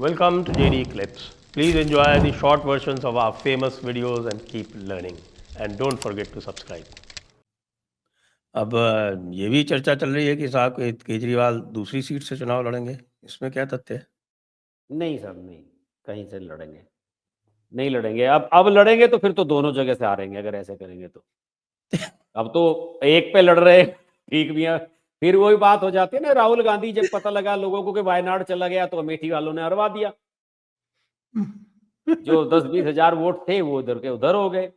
Welcome to JD Clips. Please enjoy the short versions of our famous videos and keep learning. And don't forget to subscribe. अब ये भी चर्चा चल रही है कि साहब केजरीवाल दूसरी सीट से चुनाव लड़ेंगे, इसमें क्या तथ्य है? नहीं सर, नहीं, कहीं से लड़ेंगे नहीं लड़ेंगे। अब लड़ेंगे तो फिर तो दोनों जगह से हारेंगे अगर ऐसे करेंगे तो। अब तो एक पे लड़ रहे ठीक भी है, फिर वही बात हो जाती है ना। राहुल गांधी जब पता लगा लोगों को कि वायनाड चला गया तो अमेठी वालों ने हरवा दिया। जो 10-20 हजार वोट थे वो उधर के उधर हो गए।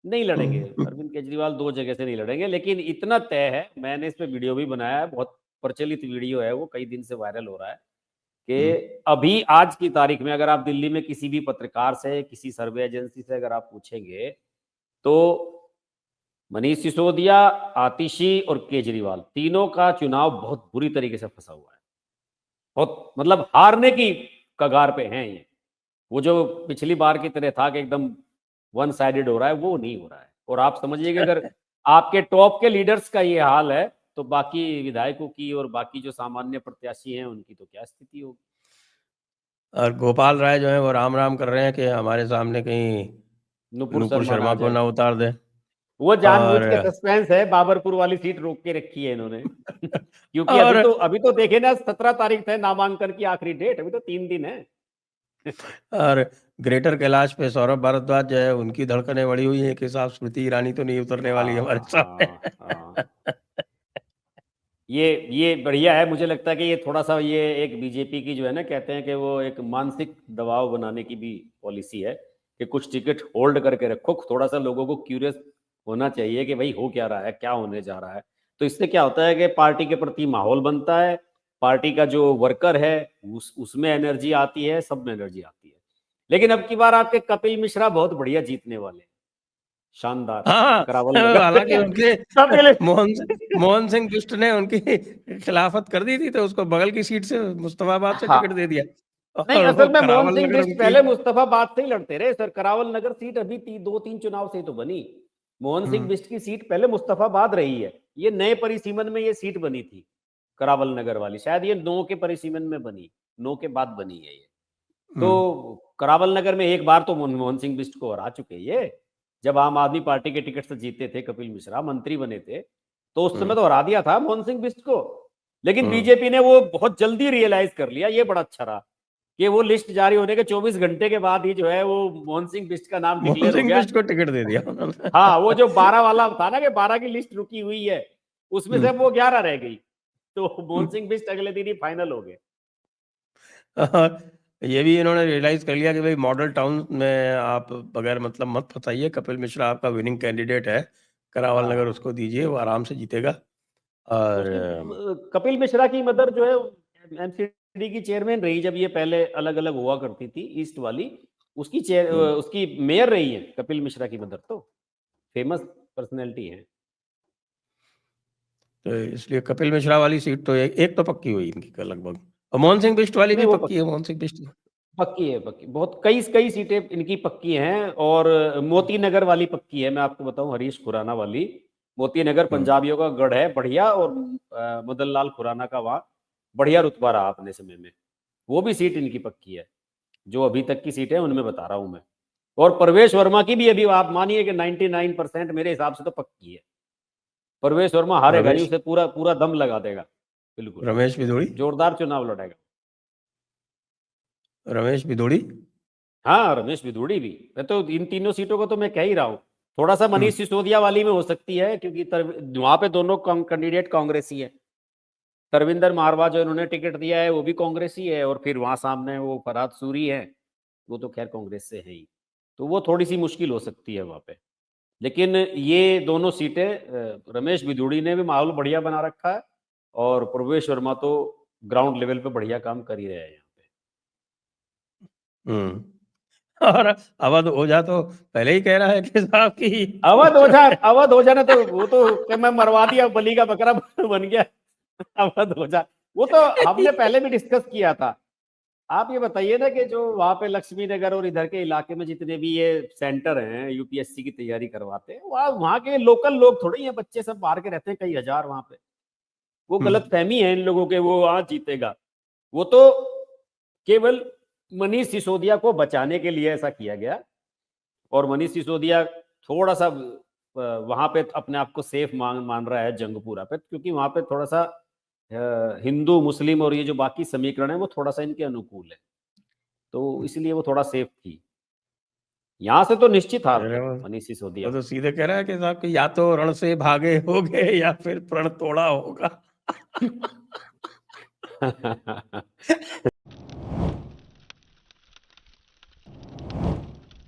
नहीं लड़ेंगे, अरविंद केजरीवाल दो जगह से नहीं लड़ेंगे। लेकिन इतना तय है, मैंने इस पे वीडियो भी बनाया है, बहुत प्रचलित वीडियो है, वो कई दिन से वायरल हो रहा है कि अभी आज की तारीख में अगर आप दिल्ली में किसी भी पत्रकार से, किसी सर्वे एजेंसी से अगर आप पूछेंगे तो मनीष सिसोदिया, आतिशी और केजरीवाल तीनों का चुनाव बहुत बुरी तरीके से फंसा हुआ है। बहुत मतलब हारने की कगार पे हैं ये। वो जो पिछली बार की तरह था कि एकदम वन साइडेड हो रहा है, वो नहीं हो रहा है। और आप समझिए कि अगर आपके टॉप के लीडर्स का ये हाल है तो बाकी विधायकों की और बाकी जो सामान्य प्रत्याशी हैं उनकी तो क्या स्थिति होगी। और गोपाल राय जो है वो राम राम कर रहे हैं कि हमारे सामने कहीं नुपुर शर्मा को ना उतार दे। वो जानबूझ के सस्पेंस है, बाबरपुर वाली सीट रोक के रखी है इन्होंने। क्योंकि अभी तो देखे ना, 17 तारीख है नामांकन की आखिरी डेट, अभी तो 3 दिन है। और ग्रेटर कैलाश पे सौरभ भारद्वाज जो है उनकी धड़कनें बढ़ी हुई है कि साहब स्मृति ईरानी तो नहीं उतरने वाली हमारे सामने। ये बढ़िया है। मुझे लगता है कि ये थोड़ा सा ये एक बीजेपी की जो है ना, कहते हैं कि वो एक मानसिक दबाव बनाने की भी पॉलिसी है कि कुछ टिकट होल्ड करके रखो, थोड़ा सा लोगों को क्यूरियस होना चाहिए कि भाई हो क्या रहा है, क्या होने जा रहा है। तो इससे क्या होता है कि पार्टी के प्रति माहौल बनता है, पार्टी का जो वर्कर है उसमें एनर्जी आती है, सब में एनर्जी आती है। लेकिन अब की बार आपके कपिल मिश्रा बहुत बढ़िया जीतने वाले, शानदार। करावल हालांकि उनके मोहन सिंह बिष्ट ने उनकी खिलाफत कर दी थी तो उसको बगल की सीट से मुस्तफाबाद से टिकट दे दिया। नहीं, असल में मोहन सिंह बिष्ट पहले मुस्तफाबाद से ही लड़ते रहे सर। करावल नगर सीट अभी 2-3 चुनाव से तो बनी। मोहन सिंह बिष्ट की सीट पहले मुस्तफाबाद रही है, ये नए परिसीमन में ये सीट बनी थी करावल नगर वाली। शायद ये 9 के परिसीमन में बनी, 9 के बाद बनी है ये। तो करावल नगर में एक बार तो मोहन सिंह बिष्ट को हरा चुके ये। जब आम आदमी पार्टी के टिकट से जीते थे, कपिल मिश्रा मंत्री बने थे, तो उस समय तो हरा दिया था मोहन सिंह बिष्ट को। लेकिन बीजेपी ने वो बहुत जल्दी रियलाइज कर लिया, ये बड़ा अच्छा रहा कि वो लिस्ट जारी होने के 24 घंटे के बाद ही जो है वो मोहन सिंह बिष्ट का नाम डिक्लेयर हो गया। बिष्ट को टिकट दे दिया। हाँ, वो जो 12 वाला था ना कि 12 की लिस्ट रुकी हुई है, उसमें से वो 11 रह गई, तो मोहन सिंह बिष्ट अगले दिन ही फाइनल हो गए। ये भी इन्होंने रियलाइज कर लिया कि भाई मॉडल टाउन में आप बगैर मतलब मत फंसाइए, कपिल मिश्रा आपका विनिंग कैंडिडेट है, करावल नगर उसको दीजिए, वो आराम से जीतेगा। और कपिल मिश्रा की मदर जो है एमसीडी की चेयरमैन रही, जब ये पहले अलग अलग हुआ करती थी ईस्ट वाली, उसकी उसकी मेयर रही है कपिल मिश्रा की मदर, तो फेमस पर्सनैलिटी है। तो इसलिए कपिल मिश्रा वाली सीट तो एक तो पक्की हुई इनकी लगभग, और मोहन सिंह बिष्ट वाली भी पक्की है। मोहन सिंह बिष्ट पक्की है, पक्की, बहुत कई सीटें इनकी पक्की हैं। और मोती नगर वाली पक्की है, मैं आपको बताऊं, हरीश खुराना वाली। मोती नगर पंजाबियों का गढ़ है बढ़िया, और मदन लाल खुराना का वहाँ बढ़िया रुतबा रहा अपने समय में, वो भी सीट इनकी पक्की है। जो अभी तक की सीट है उनमें बता रहा हूं मैं। और प्रवेश वर्मा की भी अभी आप मानिए कि 99% मेरे हिसाब से तो पक्की है। प्रवेश वर्मा हारेगा नहीं, उसे पूरा पूरा दम लगा देगा, बिल्कुल। रमेश भिदोड़ी जोरदार चुनाव लड़ेगा। रमेश भिदोड़ी, हाँ, रमेश भिदोड़ी भी। मैं तो इन तीनों सीटों को तो मैं कह ही रहा हूँ। थोड़ा सा मनीष सिसोदिया वाली में हो सकती है, क्योंकि वहां पे दोनों कैंडिडेट कांग्रेसी है। तरविंदर मारवा जो इन्होंने टिकट दिया है वो भी कांग्रेसी है, और फिर वहां सामने वो फरहाद सूरी है, वो तो खैर कांग्रेस से है ही, तो वो थोड़ी सी मुश्किल हो सकती है वहां पे। लेकिन ये दोनों सीटें रमेश भिदोड़ी ने भी माहौल बढ़िया बना रखा है, और प्रवेश वर्मा तो ग्राउंड लेवल पे बढ़िया काम कर ही रहे हैं यहाँ पे। और अवध ओझा तो पहले ही कह रहा है कि साहब की अवध ओझा ने तो वो तो मैं मरवा दिया, बलि का बकरा बन गया अवध ओझा। वो तो हमने पहले भी डिस्कस किया था। आप ये बताइए ना कि जो वहां पे लक्ष्मी नगर और इधर के इलाके में जितने भी ये सेंटर हैं यूपीएससी की तैयारी करवाते हैं, वहां के लोकल लोग थोड़े हैं, बच्चे सब बाहर के रहते हैं कई हजार वहां पे। वो गलत फहमी है इन लोगों के, वो आज जीतेगा। वो तो केवल मनीष सिसोदिया को बचाने के लिए ऐसा किया गया। और मनीष सिसोदिया थोड़ा सा वहां पे अपने आप को सेफ मान रहा है जंगपुरा पे, क्योंकि वहां पे थोड़ा सा हिंदू मुस्लिम और ये जो बाकी समीकरण है वो थोड़ा सा इनके अनुकूल है, तो इसलिए वो थोड़ा सेफ थी। यहां से तो निश्चित हार थे मनीष सिसोदिया। वो तो सीधे कह रहा है कि साहब कि या तो रण से भागे होगे या फिर प्रण तोड़ा होगा।